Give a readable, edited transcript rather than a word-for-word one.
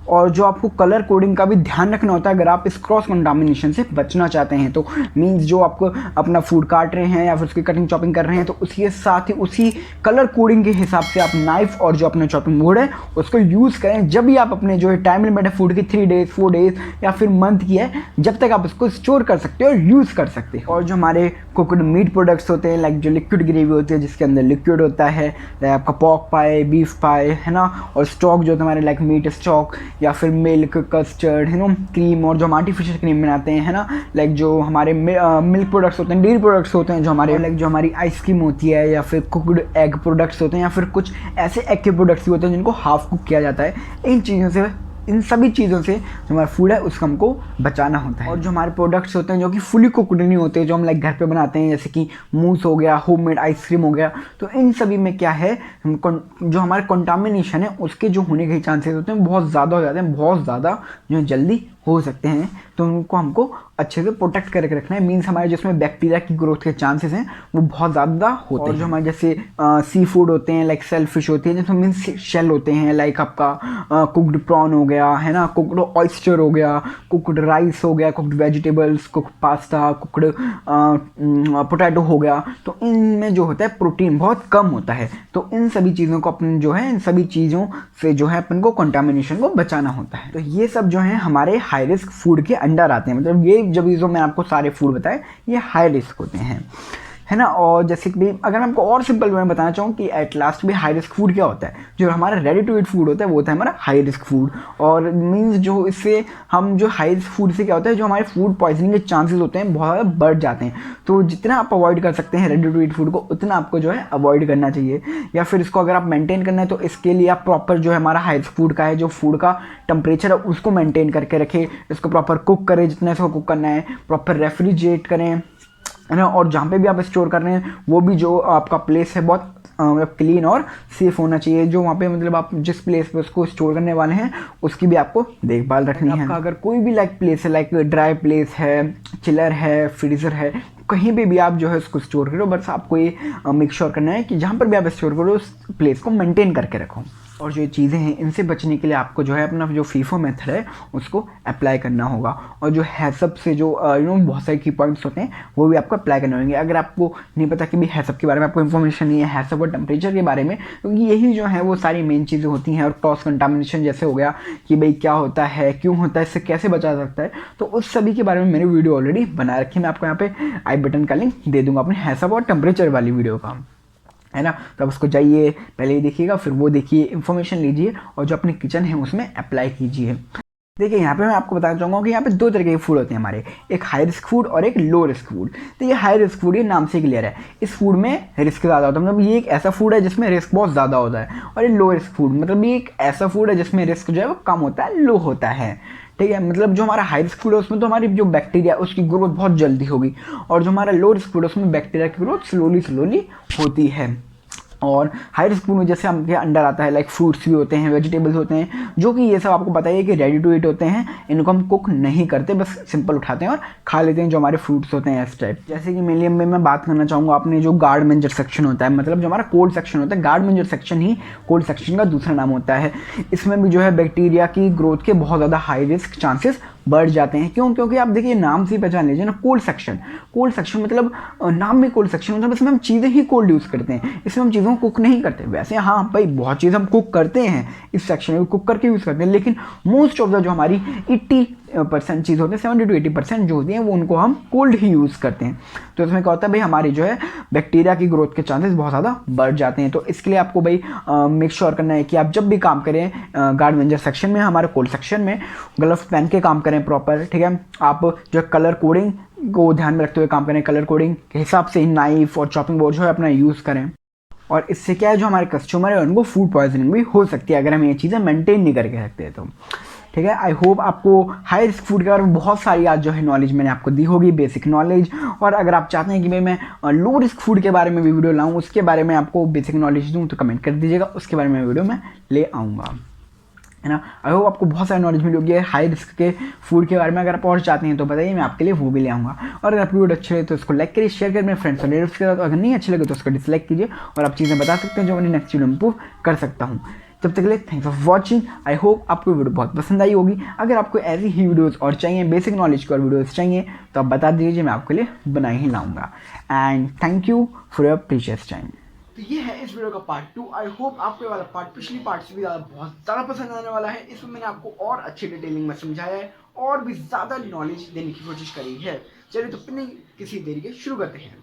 और जो आपको कलर कोडिंग का भी ध्यान रखना होता है अगर आप इस क्रॉस कंटामिनेशन से बचना चाहते हैं। तो मीन्स जो आपको अपना फूड काट रहे हैं या फिर उसकी कटिंग चॉपिंग कर रहे हैं तो उसके साथ ही उसी कलर कोडिंग के हिसाब से आप नाइफ और जो अपना चॉपिंग बोर्ड है उसको यूज़ करें। जब भी आप अपने जो है टाइम लिमिट है फूड की 3 डेज 4 डेज या फिर मंथ की है, जब तक आप उसको स्टोर कर सकते हो और यूज़ कर सकते हो। और जो हमारे कुकड मीट प्रोडक्ट्स होते हैं लाइक जो लिक्विड ग्रेवी होती है जिसके अंदर लिक्विड होता है, लाइक आपका पॉक पाए, बीफ पाए है ना, और स्टॉक जो होता है हमारे लाइक मीट स्टॉक या फिर मिल्क, कस्टर्ड है ना, क्रीम, और जो हम आर्टिफिशियल क्रीम बनाते हैं है ना, लाइक जो हमारे मिल्क प्रोडक्ट्स होते हैं, डेयरी प्रोडक्ट्स होते हैं जो हमारे लाइक जो हमारी आइसक्रीम होती है, या फिर कुकड एग प्रोडक्ट्स होते हैं, या फिर कुछ ऐसे एग के प्रोडक्ट्स भी होते हैं जिनको हाफ कुक किया जाता है। इन सभी चीज़ों से जो हमारा फूड है उसको हमको बचाना होता है। और जो हमारे प्रोडक्ट्स होते हैं जो कि फुली कुकड नहीं होते, जो हम लाइक घर पे बनाते हैं जैसे कि मूस हो गया, होममेड आइसक्रीम हो गया, तो इन सभी में क्या है जो हमारे कंटामिनेशन है उसके जो होने के चांसेस होते हैं बहुत ज़्यादा हो जाते हैं, बहुत ज़्यादा जो जल्दी हो सकते हैं। तो उनको हमको अच्छे से प्रोटेक्ट करके रखना है। मीन्स हमारे जिसमें बैक्टीरिया की ग्रोथ के चांसेस हैं वो बहुत ज़्यादा होते हैं। और जो हमारे जैसे सी फूड होते हैं लाइक सेल फिश होती है जिसमें मीन्स शेल होते हैं, लाइक आपका कुकड प्रॉन हो गया है ना, कुकड ऑयस्टर हो गया, कुकड राइस हो गया, cooked vegetables, cooked pasta, cooked potato हो गया, तो इनमें जो होता है प्रोटीन बहुत कम होता है। तो इन सभी चीज़ों को अपन जो है इन सभी चीज़ों से जो है अपन को कंटामिनेशन को बचाना होता है। तो ये सब जो है हमारे हाई रिस्क फूड के अंडर आते हैं। मतलब ये जब जो मैंने आपको सारे फूड बताए ये हाई रिस्क होते हैं, है ना। और जैसे कि अगर मैं आपको और सिंपल वे में बताना चाहूँ कि एट लास्ट भी हाई रिस्क फूड क्या होता है, जो हमारा रेडी टू ईट फूड होता है वो होता है हमारा हाई रिस्क फूड। और मीन्स जो इससे हम जो हाई रिस्क फूड से क्या होता है, जो हमारे फूड पॉइजनिंग के चांसेस होते हैं बहुत ज़्यादा बढ़ जाते हैं। तो जितना आप अवॉइड कर सकते हैं रेडी टू ईट फूड को उतना आपको जो है अवॉइड करना चाहिए। या फिर इसको अगर आप मेंटेन करना है तो इसके लिए आप प्रॉपर जो है हमारा हाई रिस्क फूड का है जो फूड का टेम्परेचर है उसको मेंटेन करके रखें, इसको प्रॉपर कुक करें जितना इसको कुक करना है, प्रॉपर रेफ्रिजरेट करें, है ना। और जहाँ पे भी आप स्टोर कर रहे हैं वो भी जो आपका प्लेस है बहुत मतलब क्लीन और सेफ होना चाहिए। जो वहाँ पे मतलब आप जिस प्लेस पे उसको स्टोर करने वाले हैं उसकी भी आपको देखभाल रखनी है। आपका अगर कोई भी लाइक प्लेस है, लाइक ड्राई प्लेस है, चिलर है, फ्रीज़र है, कहीं पे भी आप जो है उसको स्टोर करो, बस आपको ये मेक श्योर करना है कि जहाँ पर भी आप स्टोर करो उस प्लेस को मेंटेन करके रखो। और जो ये चीज़ें हैं इनसे बचने के लिए आपको जो है अपना जो फीफो मेथड है उसको अप्लाई करना होगा। और जो हैसअप से जो बहुत सारे की पॉइंट्स होते हैं वो भी आपको अप्लाई करने होंगे। अगर आपको नहीं पता कि भी हैसअप के बारे में आपको इन्फॉर्मेशन नहीं है, हैसअप और टेम्परेचर के बारे में, क्योंकि यही जो है वो सारी मेन चीज़ें होती हैं। और क्रॉस कंटामिनेशन जैसे हो गया कि भाई क्या होता है, क्यों होता है, इससे कैसे बचा सकता है, तो उस सभी के बारे में मैंने वीडियो ऑलरेडी बना रखी है। मैं आपको यहाँ पे आई बटन का लिंक दे दूँगा अपने हैसअप और टेम्परेचर वाली वीडियो का, है ना। तो आप उसको जाइए, पहले ही देखिएगा, फिर वो देखिए, इन्फॉर्मेशन लीजिए और जो अपने किचन है उसमें अप्लाई कीजिए। देखिए यहाँ पे मैं आपको बताना चाहूँगा कि यहाँ पे दो तरह के फूड होते हैं हमारे, एक हाई रिस्क फूड और एक लो रिस्क फूड। तो ये हाई रिस्क फूड ये नाम से क्लियर है, इस फूड में रिस्क ज़्यादा होता है, मतलब ये एक ऐसा फूड है जिसमें रिस्क बहुत ज़्यादा होता है। और ये लो रिस्क फूड मतलब ये एक ऐसा फूड है जिसमें रिस्क जो है वो कम होता है, लो होता है, ठीक है। मतलब जो हमारा हाई रिस्क फूड है उसमें तो हमारी जो बैक्टीरिया उसकी ग्रोथ बहुत जल्दी होगी, और जो हमारा लो रिस्क फूड है उसमें बैक्टीरिया की ग्रोथ स्लोली होती है। और हाई रिस्क फूड में जैसे हमके अंडर आता है लाइक फ्रूट्स भी होते हैं, वेजिटेबल्स होते हैं, जो कि ये सब आपको पता है कि रेडी टू ईट होते हैं। इनको हम कुक नहीं करते, बस सिंपल उठाते हैं और खा लेते हैं जो हमारे फ्रूट्स होते हैं इस टाइप। जैसे कि मेनली में मैं बात करना चाहूँगा अपने जो गार्ड मेंजर सेक्शन होता है, मतलब जो हमारा कोल्ड सेक्शन होता है, गार्ड मेंजर सेक्शन ही कोल्ड सेक्शन का दूसरा नाम होता है। इसमें भी जो है बैक्टीरिया की ग्रोथ के बहुत ज़्यादा हाई रिस्क चांसेस बढ़ जाते हैं। क्यों? क्योंकि आप देखिए नाम से ही पहचान लीजिए ना, कोल्ड सेक्शन। कोल्ड सेक्शन मतलब नाम में कोल्ड सेक्शन मतलब इसमें हम चीज़ें ही कोल्ड यूज़ करते हैं, इसमें हम चीज़ों को कुक नहीं करते। वैसे हाँ भाई बहुत चीज़ हम कुक करते हैं इस सेक्शन में, कुक करके यूज़ करते हैं, लेकिन मोस्ट ऑफ द जो हमारी 80% चीज़ होती है, 70 to 80% जो होती हैं वो उनको हम कोल्ड ही यूज़ करते हैं। तो इसमें क्या होता है भाई हमारी जो है बैक्टीरिया की ग्रोथ के चांसेस बहुत ज़्यादा बढ़ जाते हैं। तो इसके लिए आपको भाई मेक श्योर करना है कि आप जब भी काम करें गार्ड मेंजर सेक्शन में, हमारे कोल्ड सेक्शन में ग्लव्स पहन के काम करें प्रॉपर, ठीक है। आप जो कलर कोडिंग को ध्यान में रखते हुए काम करें, कलर कोडिंग के हिसाब से ही नाइफ और चॉपिंग बोर्ड जो है अपना यूज़ करें। और इससे क्या है जो हमारे कस्टमर है उनको फूड पॉइजनिंग भी हो सकती है अगर हम ये चीज़ें मेंटेन नहीं करके रखते हैं तो, ठीक है। आई होप आपको हाई रिस्क फूड के बारे में बहुत सारी आज जो है नॉलेज मैंने आपको दी होगी, बेसिक नॉलेज। और अगर आप चाहते हैं कि भाई मैं लो रिस्क फूड के बारे में भी वीडियो लाऊं, उसके बारे में आपको बेसिक नॉलेज दूं, तो कमेंट कर दीजिएगा, उसके बारे में वीडियो मैं ले आऊँगा, है ना। आई होप आपको बहुत सारी नॉलेज मिली होगी हाई रिस्क के फूड के बारे में। अगर आप और चाहते हैं तो बताइए, मैं आपके लिए वो भी ले आऊँगा। और अगर आपकी वीडियो अच्छी लगे तो इसको लाइक करिए, शेयर करिए मेरे फ्रेंड्स और रिलेटिव्स के साथ। अगर नहीं अच्छी लगे तो उसको डिसलाइक कीजिए, और आप चीज़ें बता सकते हैं जो मैंने नेक्स्ट वीडियो में इम्प्रूव कर सकता हूँ। तब तक के लिए thanks for watching. I hope आपको वीडियो बहुत पसंद आई होगी। अगर आपको ऐसी ही वीडियोस और चाहिए, बेसिक नॉलेज की और वीडियोस चाहिए, तो आप बता दीजिए, मैं आपके लिए बना ही लाऊंगा। And thank you for your precious time. तो ये है इस वीडियो का पार्ट 2। आई होप आपको ये वाला पार्ट पिछली पार्ट से भी बहुत ज़्यादा पसंद आने वाला है। इसमें मैंने आपको और अच्छी डिटेलिंग में समझाया है और भी ज़्यादा नॉलेज देने की कोशिश करी है। चलिए तो बिना किसी देरी के शुरू करते हैं।